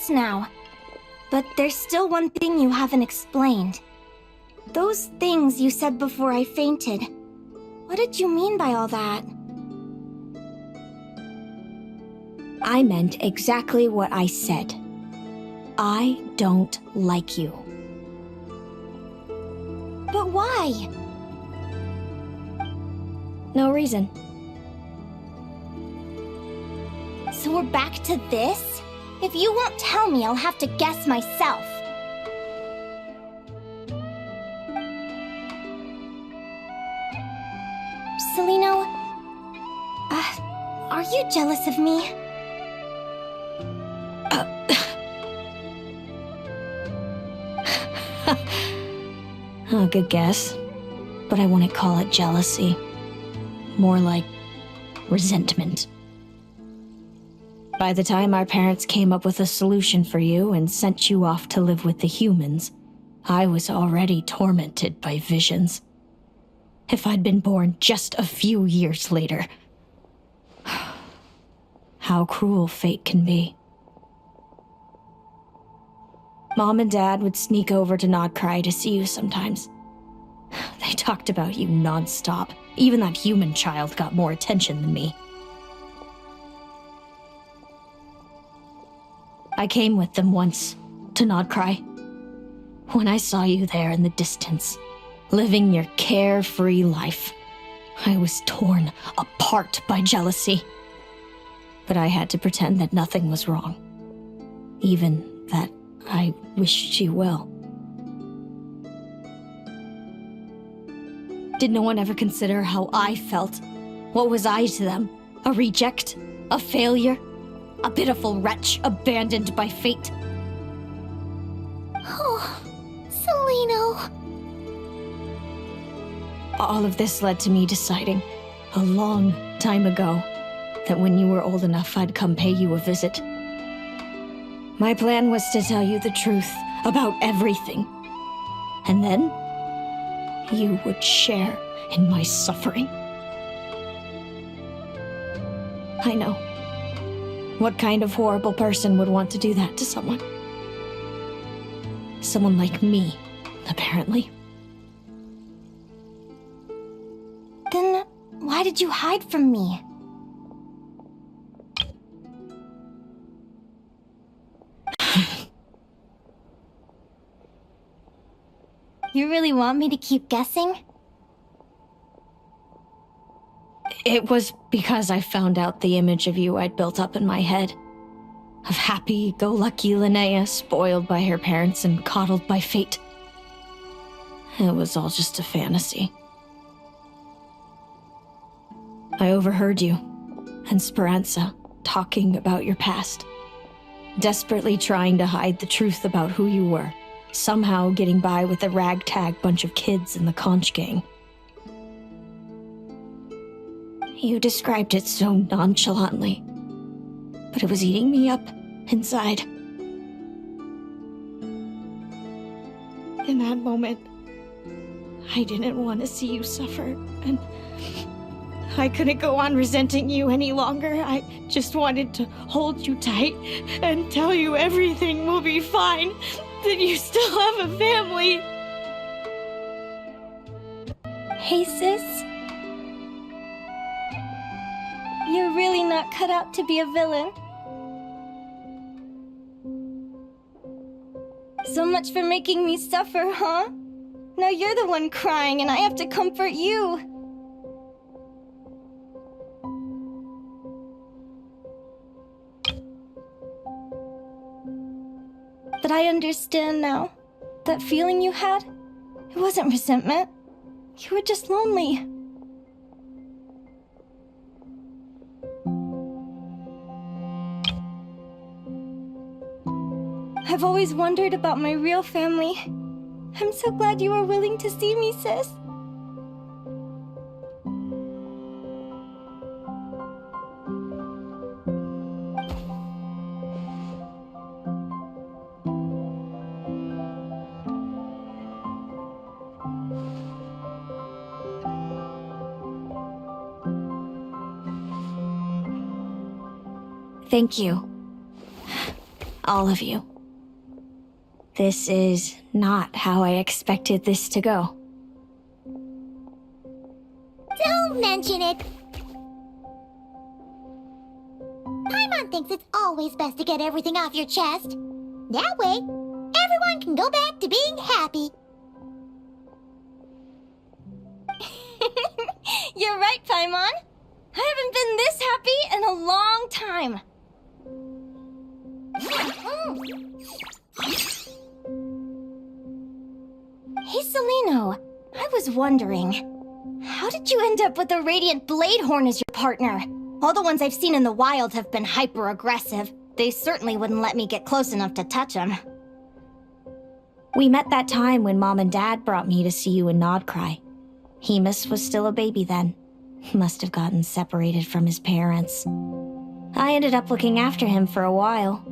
doubts now. But there's still one thing you haven't explained. Those things you said before I fainted. What did you mean by all that? I meant exactly what I said. I don't like you. But why? No reason. So we're back to this? If you won't tell me, I'll have to guess myself. Celino, are you jealous of me? Good guess. But I wouldn't call it jealousy. More like resentment. By the time our parents came up with a solution for you and sent you off to live with the humans, I was already tormented by visions. If I'd been born just a few years later. How cruel fate can be. Mom and Dad would sneak over to Nodcry to see you sometimes. They talked about you non-stop. Even that human child got more attention than me. I came with them once, to Nodcry. When I saw you there in the distance, living your carefree life, I was torn apart by jealousy. But I had to pretend that nothing was wrong. Even that I wished you well. Did no one ever consider how I felt? What was I to them? A reject? A failure? A pitiful wretch abandoned by fate? Oh, Celino. All of this led to me deciding, a long time ago, that when you were old enough, I'd come pay you a visit. My plan was to tell you the truth about everything. And then, you would share in my suffering. I know. What kind of horrible person would want to do that to someone? Someone like me, apparently. Then why did you hide from me? You really want me to keep guessing? It was because I found out the image of you I'd built up in my head. Of happy-go-lucky Linnea, spoiled by her parents and coddled by fate. It was all just a fantasy. I overheard you and Speranza talking about your past. Desperately trying to hide the truth about who you were. Somehow getting by with a ragtag bunch of kids in the conch gang. You described it so nonchalantly, but it was eating me up inside. In that moment, I didn't want to see you suffer, and I couldn't go on resenting you any longer. I just wanted to hold you tight and tell you everything will be fine. That you still have a family. Hey, sis. You're really not cut out to be a villain. So much for making me suffer, huh? Now you're the one crying and I have to comfort you. But I understand now. That feeling you had, it wasn't resentment. You were just lonely. I've always wondered about my real family. I'm so glad you were willing to see me, sis. Thank you. All of you. This is not how I expected this to go. Don't mention it. Paimon thinks it's always best to get everything off your chest. That way, everyone can go back to being happy. You're right, Paimon. I haven't been this happy in a long time. Hey, Celino. I was wondering, how did you end up with a Radiant Bladehorn as your partner? All the ones I've seen in the wild have been hyper-aggressive. They certainly wouldn't let me get close enough to touch them. We met that time when Mom and Dad brought me to see you in Nodcry. Hemus was still a baby then. Must have gotten separated from his parents. I ended up looking after him for a while.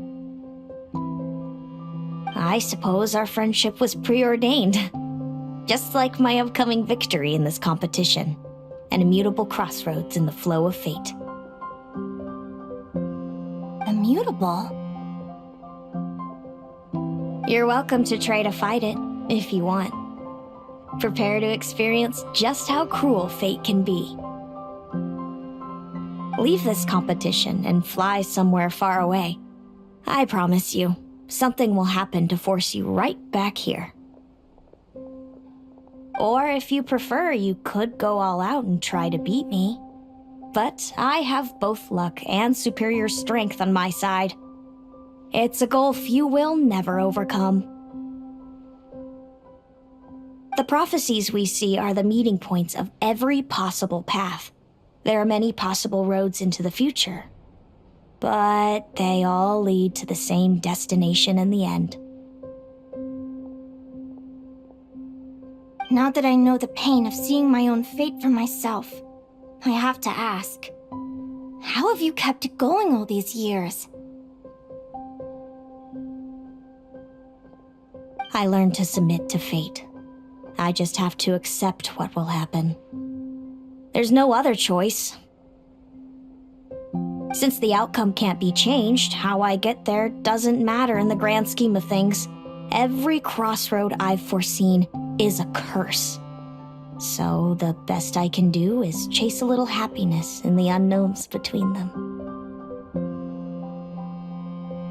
I suppose our friendship was preordained. Just like my upcoming victory in this competition. An immutable crossroads in the flow of fate. Immutable? You're welcome to try to fight it, if you want. Prepare to experience just how cruel fate can be. Leave this competition and fly somewhere far away. I promise you, something will happen to force you right back here. Or if you prefer, you could go all out and try to beat me. But I have both luck and superior strength on my side. It's a gulf you will never overcome. The prophecies we see are the meeting points of every possible path. There are many possible roads into the future. But they all lead to the same destination in the end. Now that I know the pain of seeing my own fate for myself, I have to ask, how have you kept it going all these years? I learned to submit to fate. I just have to accept what will happen. There's no other choice. Since the outcome can't be changed, how I get there doesn't matter in the grand scheme of things. Every crossroad I've foreseen is a curse. So the best I can do is chase a little happiness in the unknowns between them.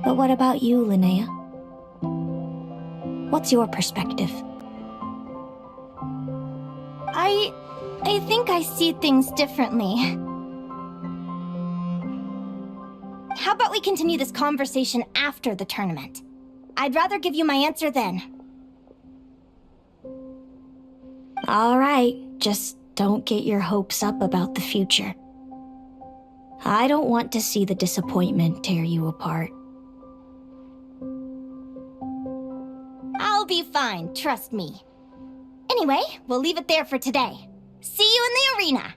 But what about you, Linnea? What's your perspective? I think I see things differently. How about we continue this conversation after the tournament? I'd rather give you my answer then. All right, just don't get your hopes up about the future. I don't want to see the disappointment tear you apart. I'll be fine, trust me. Anyway, we'll leave it there for today. See you in the arena!